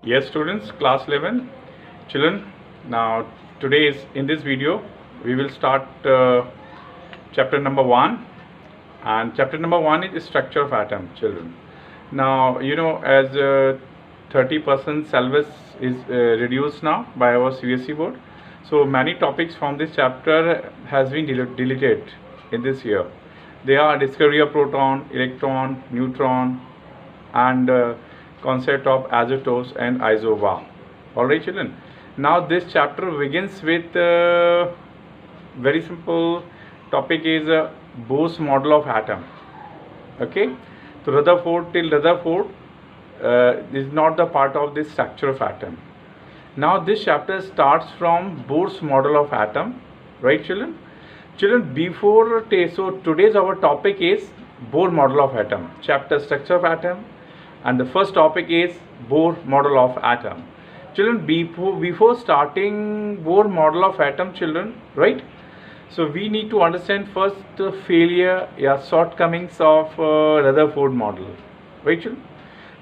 Yes, students, class 11, children. Now, today is in this video, we will start chapter number 1, and chapter number 1 is structure of atom, children. Now, as 30% syllabus is reduced now by our CBSE board, so many topics from this chapter has been deleted in this year. They are discovery of proton, electron, neutron, and concept of isotopes and isobar. Alright, children. Now this chapter begins with very simple topic is Bohr's model of atom. Okay, so Rutherford is not the part of this structure of atom. Now this chapter starts from Bohr's model of atom, right, children? Children, so today's our topic is Bohr model of atom, chapter structure of atom, and the first topic is Bohr model of atom. Children, before starting Bohr model of atom, children, right? So we need to understand first the failure, shortcomings of Rutherford model, right, children?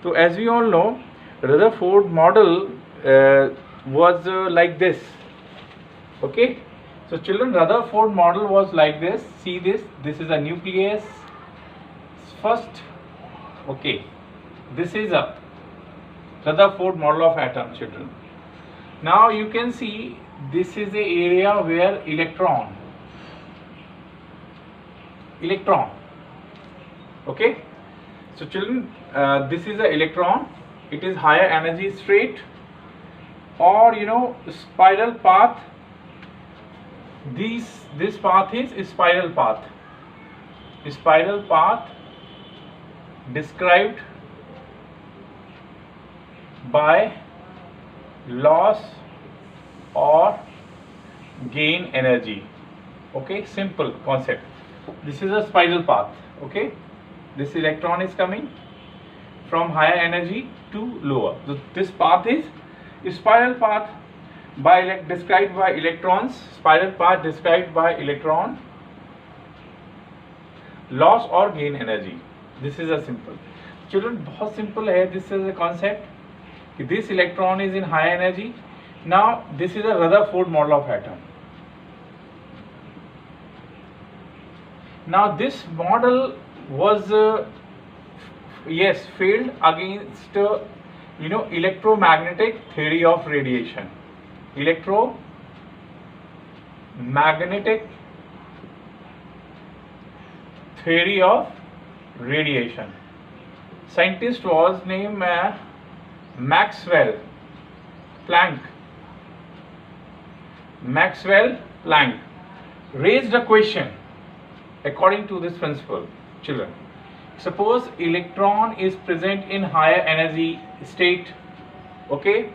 So as we all know, Rutherford model was like this. Okay, so children, Rutherford model was like this. See this. This is a nucleus. First, okay, this is a Rutherford model of atom, children. Now you can see this is the area where electron. Okay, so children, this is the electron. It is higher energy state, or spiral path. This path is spiral path. Spiral path described by loss or gain energy. Okay, simple concept. This is a spiral path. Okay, this electron is coming from higher energy to lower. So this path is spiral path described by electrons. Spiral path described by electron loss or gain energy. This is a simple. Children, बहुत simple है. This is a concept. This electron is in high energy. Now this is a Rutherford model of atom. Now this model was failed against electromagnetic theory of radiation. Electromagnetic theory of radiation. Scientist was named Maxwell Planck raised a question according to this principle. Children, suppose electron is present in higher energy state. Okay,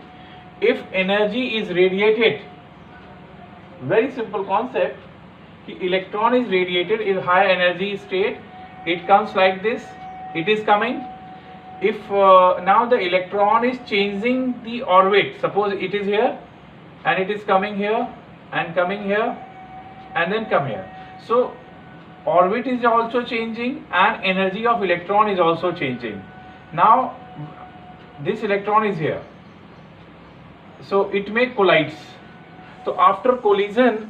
if energy is radiated, very simple concept, the electron is radiated in high energy state, it comes like this, it is coming. If now the electron is changing the orbit, suppose it is here and it is coming here and coming here and then come here. So orbit is also changing and energy of electron is also changing. Now this electron is here, so it may collides. So after collision,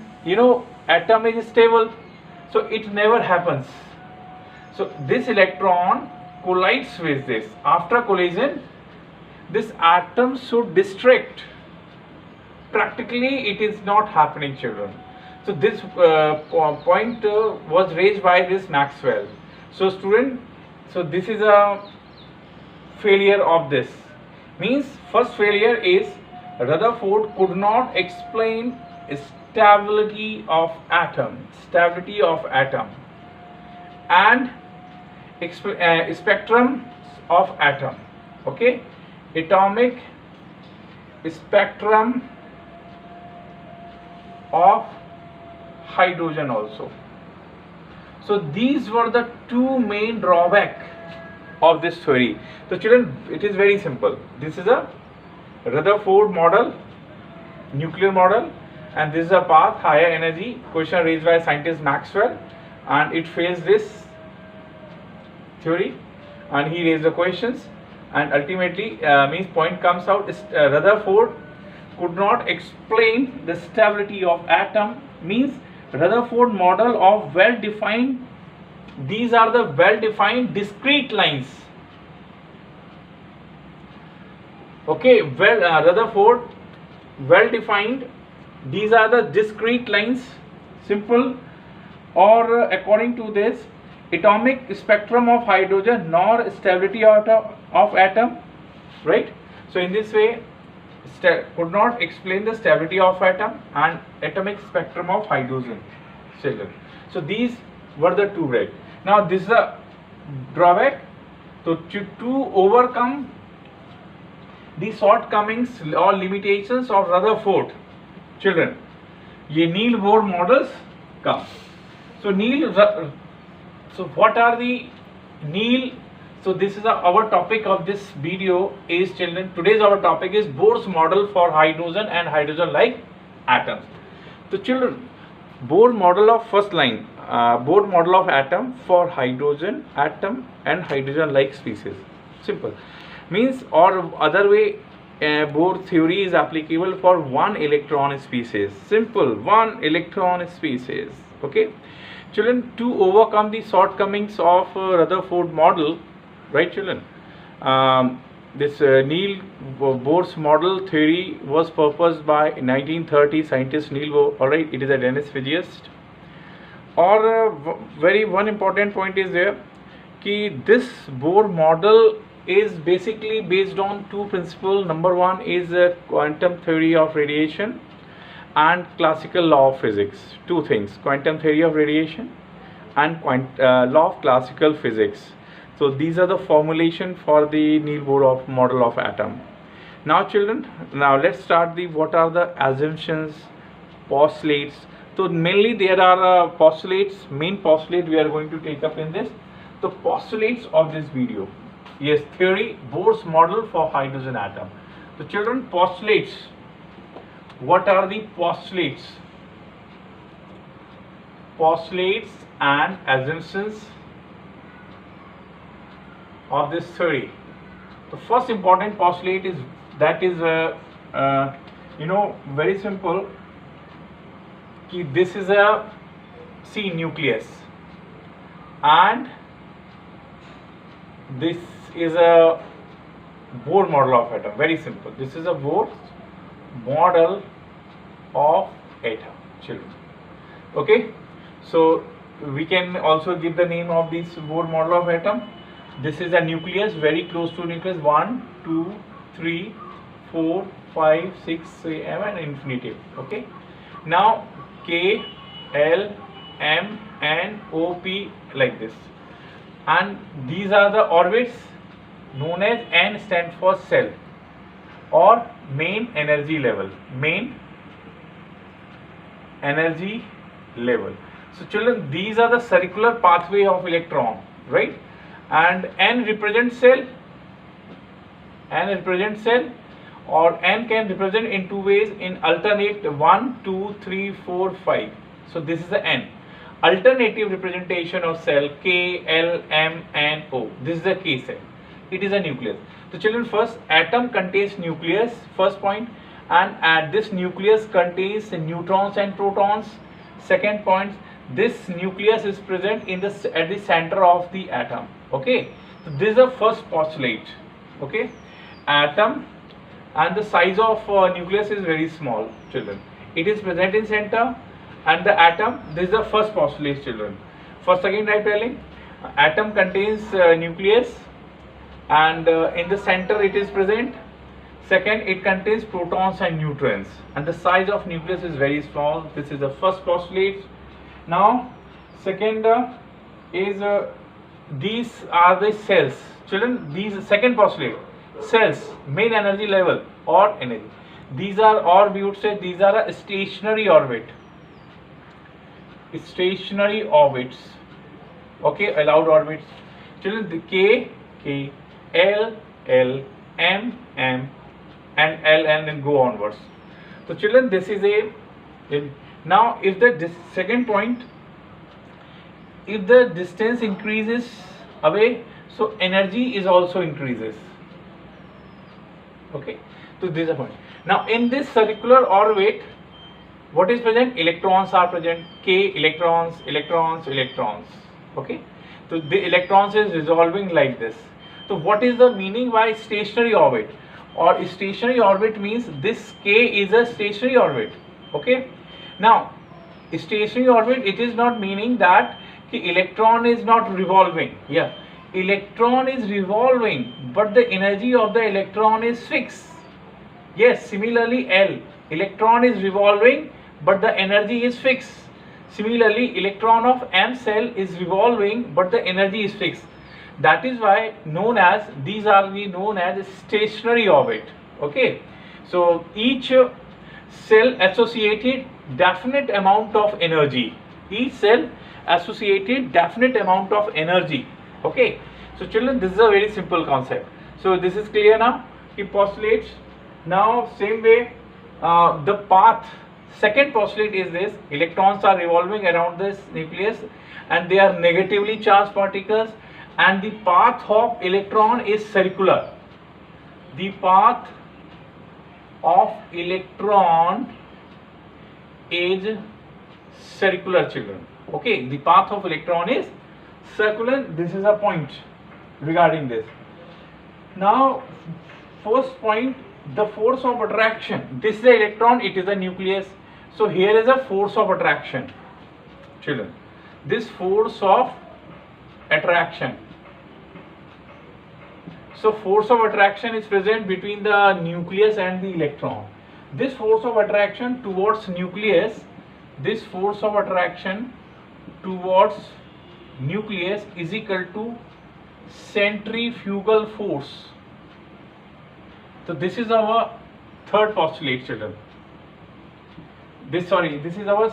atom is stable, so it never happens. So this electron collides with this. After collision, this atom should destruct. Practically it is not happening, children. So this point was raised by this Maxwell. So student, so this is a failure of this. Means first failure is Rutherford could not explain stability of atom and spectrum of atom. Okay, atomic spectrum of hydrogen also. So these were the two main drawbacks of this theory. So children, it is very simple. This is a Rutherford model, nuclear model, and this is a path higher energy. Question raised by scientist Maxwell, and it fails this theory, and he raised the questions, and ultimately means point comes out is Rutherford could not explain the stability of atom. Means Rutherford model of well defined, these are the well defined discrete lines. Okay, well Rutherford well defined, these are the discrete lines, simple, or according to this atomic spectrum of hydrogen nor stability of atom, right? So in this way could not explain the stability of atom and atomic spectrum of hydrogen. So these were the two, right? Now this is a drawback. So to overcome the shortcomings or limitations of Rutherford, children, ये Neil Bohr models come. So what are the Neil? So this is our topic of this video is, children, today's our topic is Bohr's model for hydrogen and hydrogen-like atoms. So children, Bohr model of first line, Bohr model of atom for hydrogen atom and hydrogen-like species. Simple. Means, or other way, Bohr theory is applicable for one electron species. Simple, one electron species. Okay, children, to overcome the shortcomings of Rutherford model, right, children? This Neil Bohr's model theory was proposed by 1930 scientist Neil Bohr. All right, it is a Danish physicist. Or one important point is there, कि this Bohr model is basically based on two principles. Number one is quantum theory of radiation and classical law of physics. Two things: quantum theory of radiation and law of classical physics. So these are the formulation for the Neil Bohr model of atom. Now children, now let's start the what are the assumptions, postulates. So mainly there are postulates, main postulate we are going to take up in this. The postulates of this video. Yes, theory, Bohr's model for hydrogen atom. So children, postulates. What are the postulates? Postulates and assumptions of this theory. The first important postulate is that is very simple. This is a C nucleus and this is a Bohr model of atom. Very simple. This is a Bohr model of atom, children. Okay, so we can also give the name of this Bohr model of atom. This is a nucleus, very close to nucleus, 1, 2, 3, 4, 5, 6, 7 and infinity. Okay, now K, L, M, N, O, P, like this, and these are the orbits known as N stands for cell or main energy level. Main energy level. So children, these are the circular pathway of electron, right? And N represents cell. N represents cell, or N can represent in two ways in alternate 1, 2, 3, 4, 5. So this is the N. Alternative representation of cell K, L, M, N, O. This is the K cell. It is a nucleus. So children, first atom contains nucleus, first point, and at this nucleus contains neutrons and protons. Second point, this nucleus is present in at the center of the atom. Okay, so this is the first postulate. Okay, atom and the size of nucleus is very small, children. It is present in center and the atom. This is the first postulate, children. First again I am telling, atom contains nucleus and in the center it is present. Second, it contains protons and neutrons and the size of nucleus is very small. This is the first postulate. Now second is these are the cells, children. These second postulate, cells, main energy level or energy. These are, or we would say these are a stationary orbit. Stationary orbits. Okay, allowed orbits. Children, the K, L, M, and L, and then go onwards. So children, this is now if the second point, if the distance increases away, so energy is also increases. Okay, so this is the point. Now in this circular orbit, what is present? Electrons are present. K electrons, electrons, electrons. Okay, so the electrons is resolving like this. So what is the meaning by stationary orbit? Or stationary orbit means this K is a stationary orbit. Okay, now stationary orbit, it is not meaning that the electron is not revolving. Yeah, electron is revolving, but the energy of the electron is fixed. Yes, similarly L, electron is revolving but the energy is fixed. Similarly, electron of M cell is revolving but the energy is fixed. That is why known as, these are known as stationary orbit. Okay, so each cell associated definite amount of energy. Each cell associated definite amount of energy. Okay, so children, this is a very simple concept. So this is clear now. Keep postulates. Now same way, the path, second postulate is this: electrons are revolving around this nucleus and they are negatively charged particles, and the path of electron is circular. The path of electron is circular, children. Okay, the path of electron is circular. This is a point regarding this. Now first point, the force of attraction. This is the electron, it is a nucleus. So here is a force of attraction, children. This force of attraction. So force of attraction is present between the nucleus and the electron. This force of attraction towards nucleus, this force of attraction towards nucleus is equal to centrifugal force. So this is our third postulate, children. This is our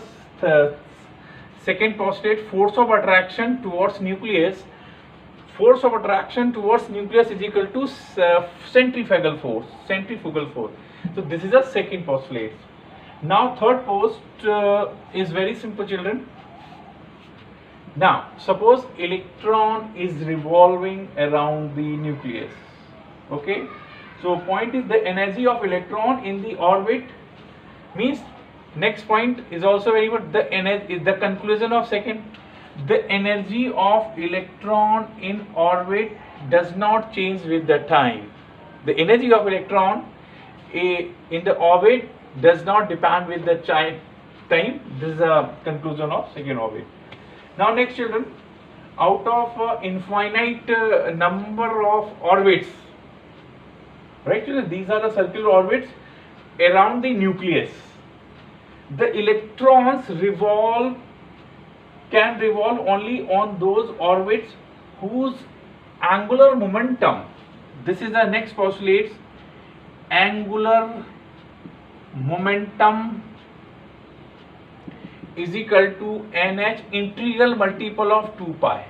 second postulate, force of attraction towards nucleus. Force of attraction towards nucleus is equal to centrifugal force. So this is a second postulate. Now third post is very simple, children. Now suppose electron is revolving around the nucleus. Okay, so point is the energy of electron in the orbit, means next point is also very good. The energy is the conclusion of second. The energy of electron in orbit does not change with the time. The energy of electron in the orbit does not depend with the time. This is a conclusion of second orbit. Now next, children, out of infinite number of orbits, right children, these are the circular orbits around the nucleus. The electrons can revolve only on those orbits whose angular momentum, this is the next postulate, angular momentum is equal to NH integral multiple of 2 pi.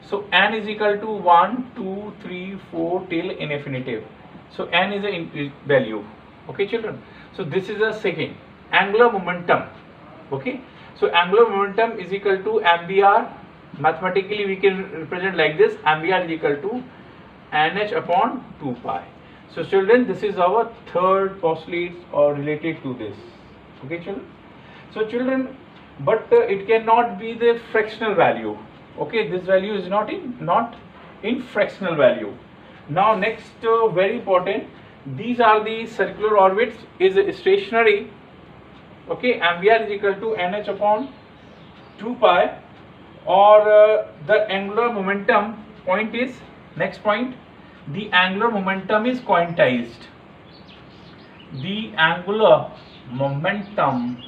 So n is equal to 1, 2, 3, 4 till infinitive. So n is a value. Okay children, so this is a second angular momentum. Okay, so angular momentum is equal to MVR. Mathematically we can represent like this: MVR is equal to NH upon 2 pi. So children, this is our third postulate or related to this. Okay children, so children, but it cannot be the fractional value. Okay, this value is not in fractional value. Now next, very important, these are the circular orbits is stationary. Okay, MVR is equal to NH upon 2 pi, or the angular momentum point is, next point, the angular momentum is quantized. The angular momentum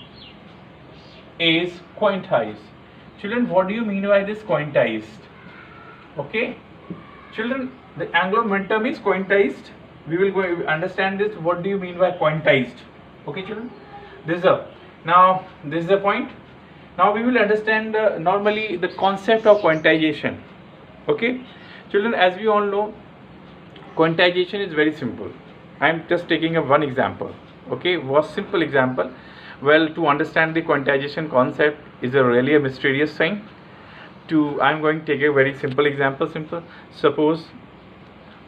is quantized. Children, what do you mean by this quantized? Okay, children, the angular momentum is quantized. We will go understand this. What do you mean by quantized? Okay children, this is the point. Now we will understand normally the concept of quantization. Okay children, as we all know, quantization is very simple. I am just taking one example. Okay, was simple example. Well, to understand the quantization concept is really a mysterious thing. I am going to take a very simple example. Suppose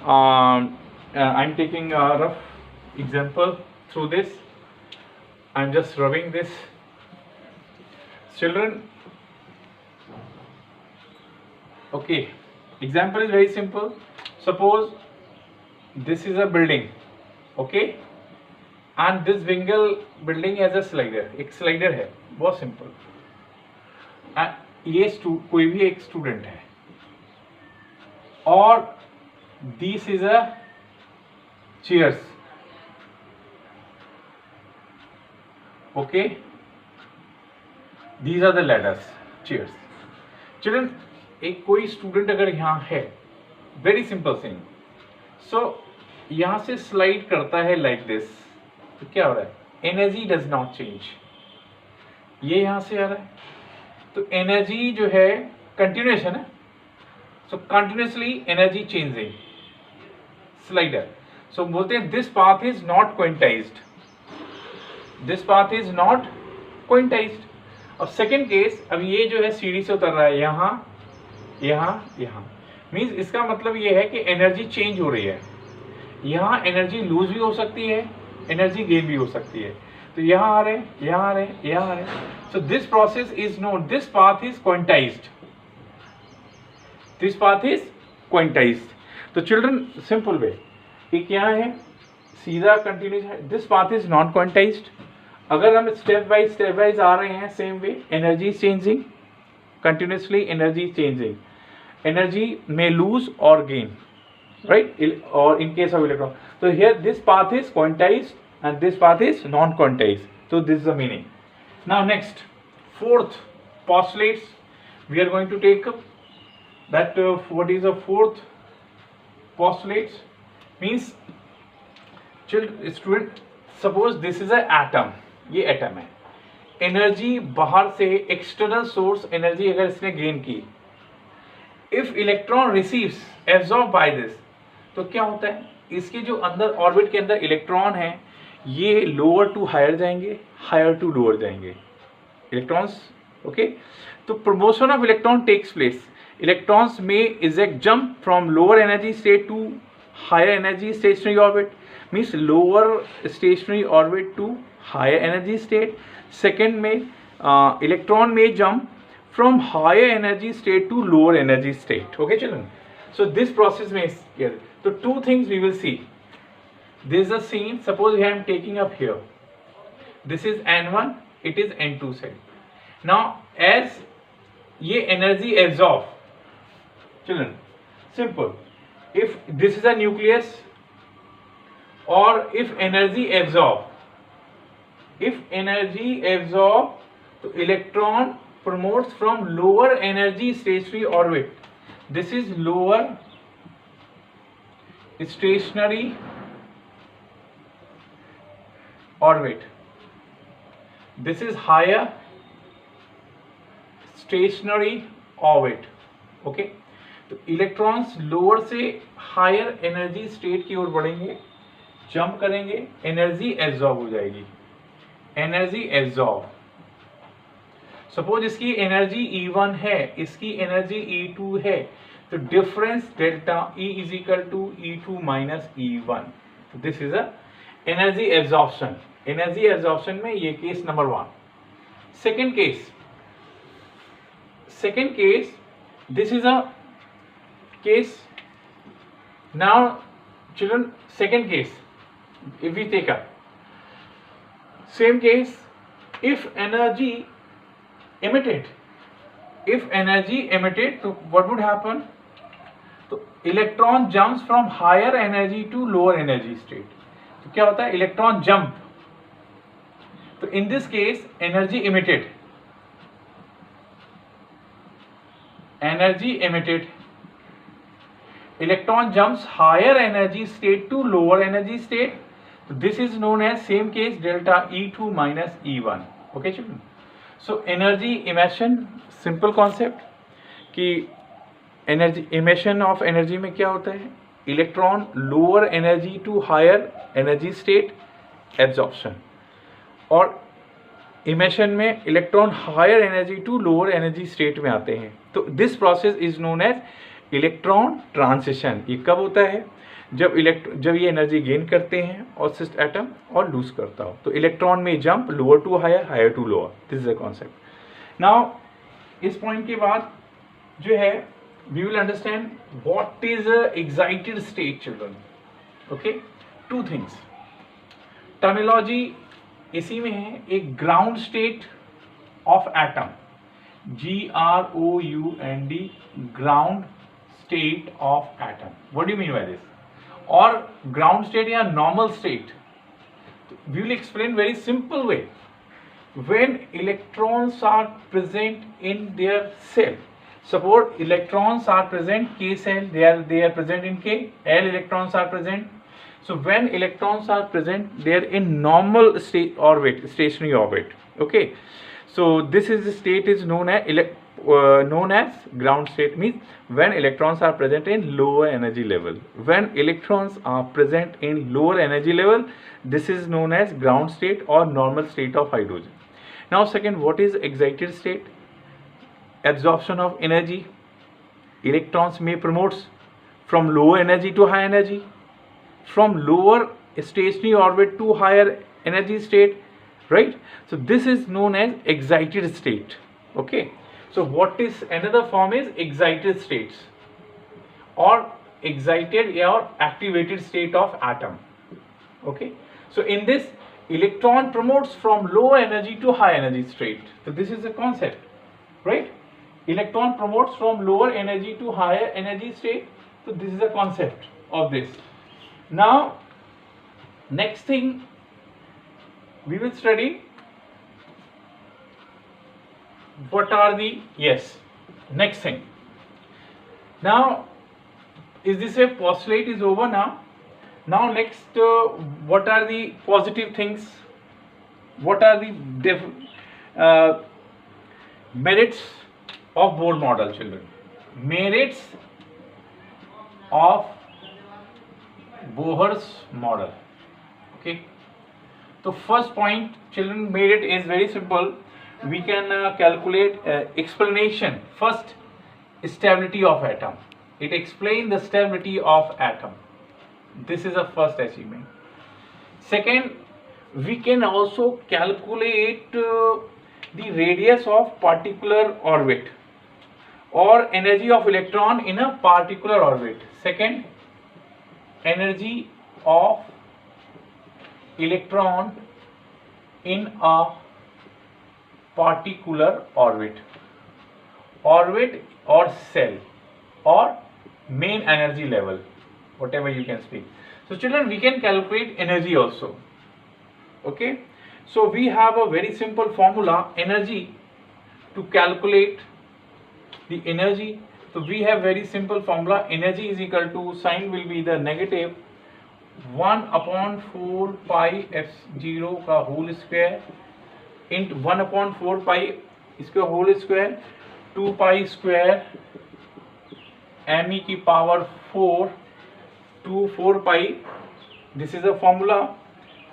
I am taking a rough example through this. I'm just rubbing this. Children, okay, example is very simple. Suppose this is a building, okay, and this single building has a slider. एक slider है, बहुत simple. ये कोई भी एक student है और this is a chairs, okay, these are the ladders, chairs. Children, एक कोई स्टूडेंट अगर यहाँ है, वेरी सिंपल थिंग, सो यहाँ से स्लाइड करता है लाइक दिस, तो क्या हो रहा है? Energy does not change. ये यहाँ से आ रहा है तो एनर्जी जो है कंटिन्यूएशन है, so continuously energy changing slider. So बोलते हैं this path is not quantized, this path is not quantized. अब सेकेंड केस, अब ये जो है सीढ़ी से उतर रहा है यहाँ यहाँ यहाँ, मीन्स इसका मतलब ये है कि एनर्जी चेंज हो रही है. यहाँ एनर्जी लूज भी हो सकती है, एनर्जी गेन भी हो सकती है. तो यहाँ आ रहे हैं, यहाँ आ रहे हैं, यहाँ आ रहे हैं. सो this process is known, this path is quantized, this path is quantized. तो चिल्ड्रन सिंपल वे, एक यहाँ है सीधा कंटिन्यूस है, this path is not quantized. अगर हम स्टेप वाइज आ रहे हैं same way, energy changing continuously, energy changing, energy में लूज और गेन, राइट, और इन केस ऑफ इलेक्ट्रॉन. तो here this path is quantized and this path is non-quantized. So this is the meaning. Now next, fourth postulates we are going to take up. That what is the fourth postulates? Means student, suppose this is a atom, ये atom है, energy बाहर से external source energy अगर इसने gain की, if electron receives absorb by this, तो क्या होता है? इसके जो अंदर ऑर्बिट के अंदर इलेक्ट्रॉन है, ये लोअर टू हायर जाएंगे, हायर टू लोअर जाएंगे इलेक्ट्रॉन्स, ओके. तो promotion of electron takes place. Electrons में eject jump from lower energy state to higher energy stationary orbit, means lower stationary orbit to higher energy state. Second में electron में jump from higher energy state to lower energy state, okay children. So this process में तो two things we will see. This is a scene, suppose I am taking up here, this is N1, it is N2 cell. Now as ये energy absorb, children, simple, if this is a nucleus or if energy absorb, तो electron promotes from lower energy stationary orbit, this is lower stationary orbit, this is higher stationary orbit, okay. तो electrons lower से higher energy state की ओर बढ़ेंगे, jump करेंगे, energy absorb हो जाएगी, energy absorb. Suppose इसकी एनर्जी E1 है, इसकी एनर्जी E2 है, तो difference delta E is equal to E2 minus E1. This is a energy absorption. Energy absorption में ये case number 1. Second case, this is a case. Now children, second case, if we take up same case, if energy emitted, तो what would happen? तो electron jumps from higher energy to lower energy state. तो क्या होता है? Electron jump. तो in this case energy emitted, electron jumps higher energy state to lower energy state. So this is known as same case delta E2 minus E1. Okay children. So energy emission, simple concept कि energy emission of energy में क्या होता है? Electron lower energy to higher energy state absorption, और emission में electron higher energy to lower energy state में आते हैं. तो this process is known as electron transition. ये कब होता है? जब ये एनर्जी गेन करते हैं और सिस्ट एटम और लूज करता हो, तो इलेक्ट्रॉन में jump lower to higher, higher to lower, this is the concept. Now इस पॉइंट के बाद जो है we will understand what is excited state children. Okay, two things, terminology इसी में है, एक ground state of atom, GROUND, ground state of atom, what do you mean by this, और ग्राउंड स्टेट या normal state, we will explain very simple way. When electrons are present in their cell, suppose electrons are present K cell, they are present in K, L electrons are present. So when electrons are present, they are in normal state orbit, stationary orbit. Okay, so this is the state is known as ground state, means when electrons are present in lower energy level. When electrons are present in lower energy level, this is known as ground state or normal state of hydrogen. Now second, what is excited state? Absorption of energy. Electrons may promote from lower energy to high energy, from lower stationary orbit to higher energy state, right? So this is known as excited state. Okay, so what is another form is excited states or excited or activated state of atom. Okay, so in this electron promotes from low energy to high energy state. So this is the concept, right? Electron promotes from lower energy to higher energy state. So this is the concept of this. Now next thing we will study what are the next thing. Now is this a postulate is over now? Now next, what are the positive things? What are the merits of Bohr model, children? Merits of Bohr's model. Okay. So first point, children, merit is very simple. We can calculate explanation. First, stability of atom. It explains the stability of atom. This is the first achievement. Second, we can also calculate the radius of particular orbit or energy of electron in a particular orbit. Second, energy of electron in a particular orbit or cell or main energy level, whatever you can speak. So children, we can calculate energy also. Okay, so we have a very simple formula, energy, to calculate the energy. So we have very simple formula, energy is equal to, sign will be the negative 1/4 pi f0 का whole square into 1/4 pi इसका whole square 2 pi square me की power 4 to 4 pi, this is a formula,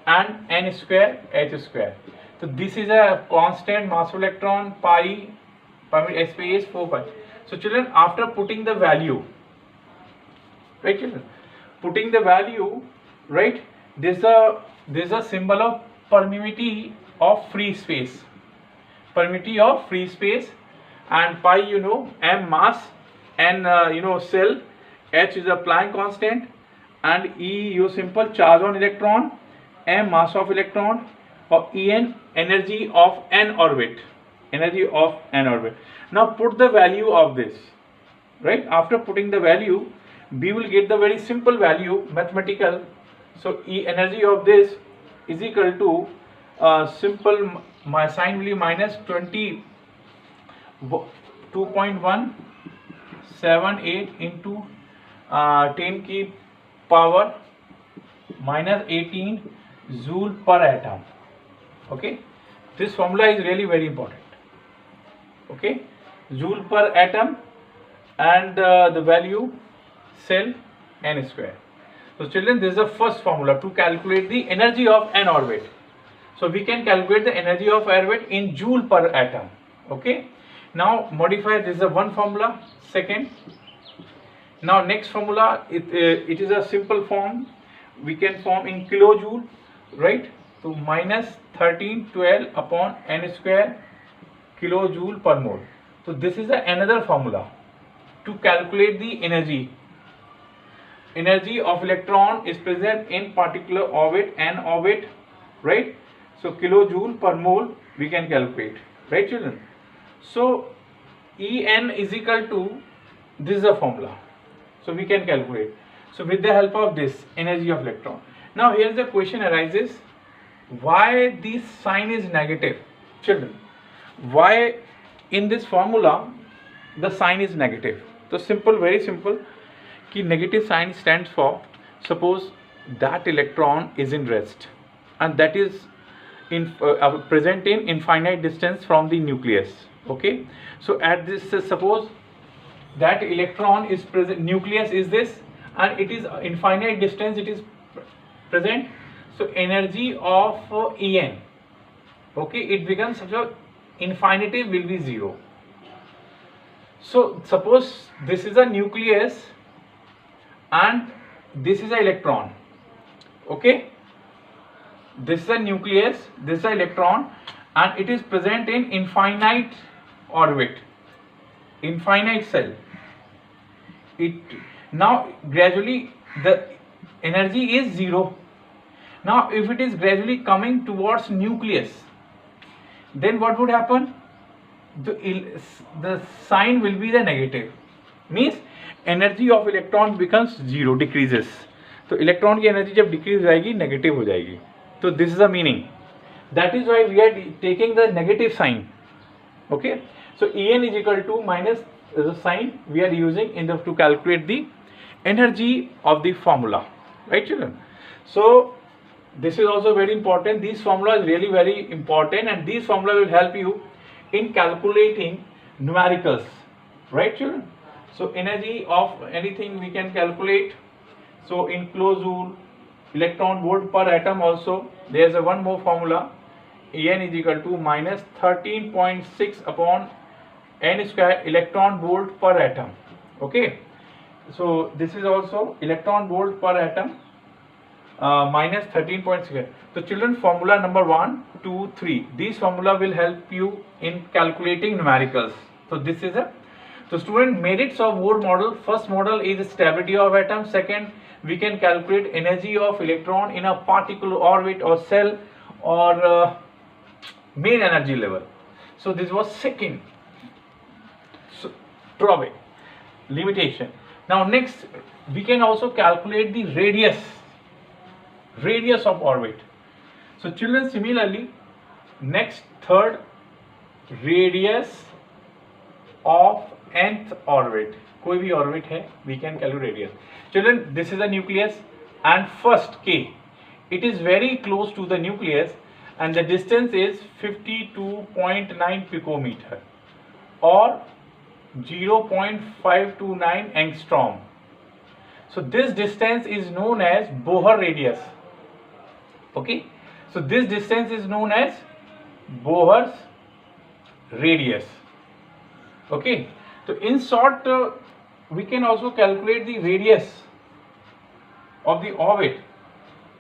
and n square h square. So this is a constant mass of electron, pi space 4 pi. So children, after putting the value, right children, putting the value, right, there's a symbol of permeability of free space, permeability of free space, and pi, you know, m mass, n you know cell, h is a Planck constant, and E you simple charge on electron, m mass of electron, or En energy of n orbit, energy of n orbit. Now put the value of this, right? After putting the value, we will get the very simple value, mathematical. So E energy of this is equal to simple, my sign will be minus 22.178 into 10 की power minus 18 joule per atom. Okay, this formula is really very important. Okay, joule per atom, and the value cell n square. So children, this is the first formula to calculate the energy of n orbit. So we can calculate the energy of orbit in joule per atom. Okay, now modify, this is the one formula. Second, Now next formula, it is a simple form. We can form in kilojoule, right? So minus 1312 upon n square kilojoule per mole. So this is another formula to calculate the energy. Energy of electron is present in particular orbit, n orbit, right? So kilojoule per mole we can calculate, right children? So En is equal to, this is a formula, so we can calculate. So with the help of this, energy of electron. Now here the question arises, why this sign is negative? Children, why in this formula the sign is negative? So simple, very simple, कि negative sign stands for, suppose that electron is in rest and that is in present in infinite distance from the nucleus. Okay, so at this, suppose that electron is present, nucleus is this, and it is infinite distance, it is present. So energy of En, okay, it becomes such a infinitive will be 0. So suppose this is a nucleus and this is an electron, okay, this is a nucleus, this is an electron, and it is present in infinite orbit, infinite cell. It now gradually the energy is 0. Now if it is gradually coming towards nucleus, then what would happen? The sign will be the negative, means energy of electron becomes 0, decreases. तो electron की energy जब decrease जाएगी negative हो जाएगी. तो this is the meaning, that is why we are taking the negative sign. Okay, so En is equal to minus the sign we are using in the to calculate the energy of the formula, right children? So this is also very important. This formula is really very important, and this formula will help you in calculating numericals, right children? So energy of anything we can calculate. So in kilojoule, electron volt per atom also, there is a one more formula. En is equal to minus 13.6 upon n square electron volt per atom. Okay, so this is also electron volt per atom, minus 13.6. So children, formula number 1, 2, 3. These formula will help you in calculating numericals. So this is a, so student, merits of Bohr model. First model is stability of atom. Second, we can calculate energy of electron in a particular orbit or cell or main energy level. So this was second. So drawback, limitation. Now next, we can also calculate the radius of orbit. So children, similarly, next, third, radius of nth orbit. कोई भी orbit है, we can calculate radius. Children, this is the nucleus, and first K, it is very close to the nucleus, and the distance is 52.9 picometer or 0.529 angstrom. So this distance is known as Bohr radius. Okay, so this distance is known as Bohr's radius. Okay, so in short, we can also calculate the radius of the orbit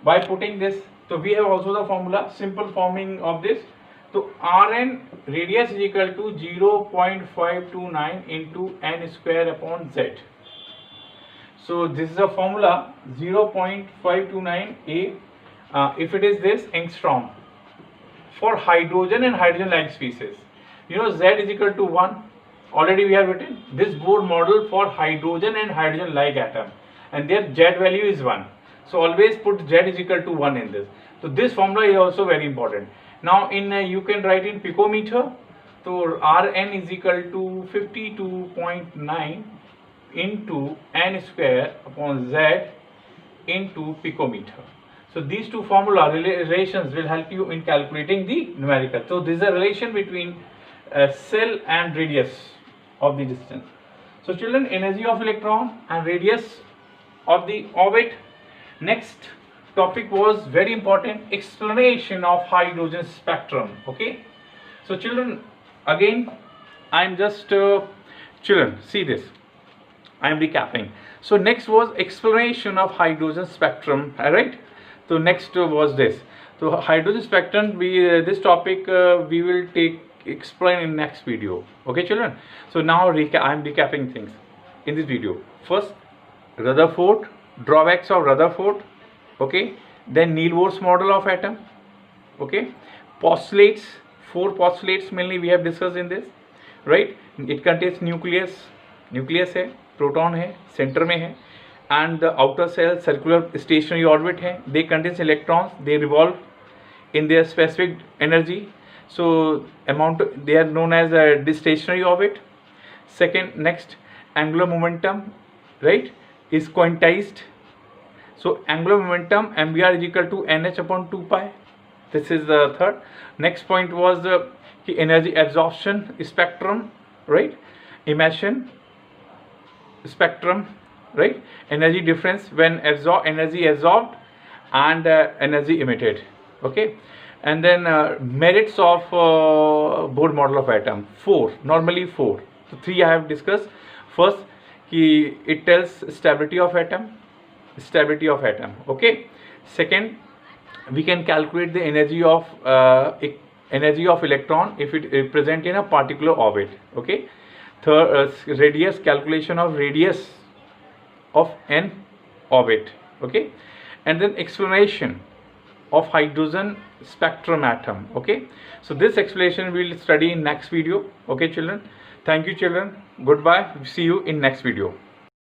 by putting this. So we have also the formula, simple forming of this. So Rn, radius, is equal to 0.529 into n square upon z. So this is a formula, 0.529 A. If it is this, angstrom for hydrogen and hydrogen-like species. You know, Z is equal to 1. Already we have written this Bohr model for hydrogen and hydrogen-like atom, and their Z value is 1. So always put Z is equal to 1 in this. So this formula is also very important. Now in you can write in picometer. So Rn is equal to 52.9 into n square upon Z into picometer. So these two formula relations will help you in calculating the numerical. So this is a relation between cell and radius of the distance. So children, energy of electron and radius of the orbit. Next topic was very important, explanation of hydrogen spectrum. Okay, so children, again I am just children, see this. I am recapping. So next was explanation of hydrogen spectrum, right? So next was this. So hydrogen spectrum, this topic we will explain in next video. Okay, children. So now I am recapping things in this video. First, Rutherford, drawbacks of Rutherford. Okay. Then Niels Bohr's model of atom. Okay. Postulates, 4 postulates mainly we have discussed in this, right? It contains nucleus है, proton है, center में है, and the outer shell circular stationary orbit है. They contains electrons, they revolve in their specific energy, so they are known as the stationary orbit. Second, next, angular momentum, right, is quantized. So angular momentum mvr is equal to nh upon 2 pi. This is the third. Next point was the energy absorption spectrum, right? Emission spectrum, right? Energy difference when energy absorbed and energy emitted. Okay. And then merits of Bohr model of atom, 4, normally 4. So 3 I have discussed. First, it tells stability of atom. Okay. Second, we can calculate the energy of electron if it is present in a particular orbit. Okay. Third, radius, calculation of radius of an orbit. Okay. And then explanation of hydrogen spectrum atom. Okay. So this explanation we will study in next video. Okay, children. Thank you, children. Goodbye. See you in next video.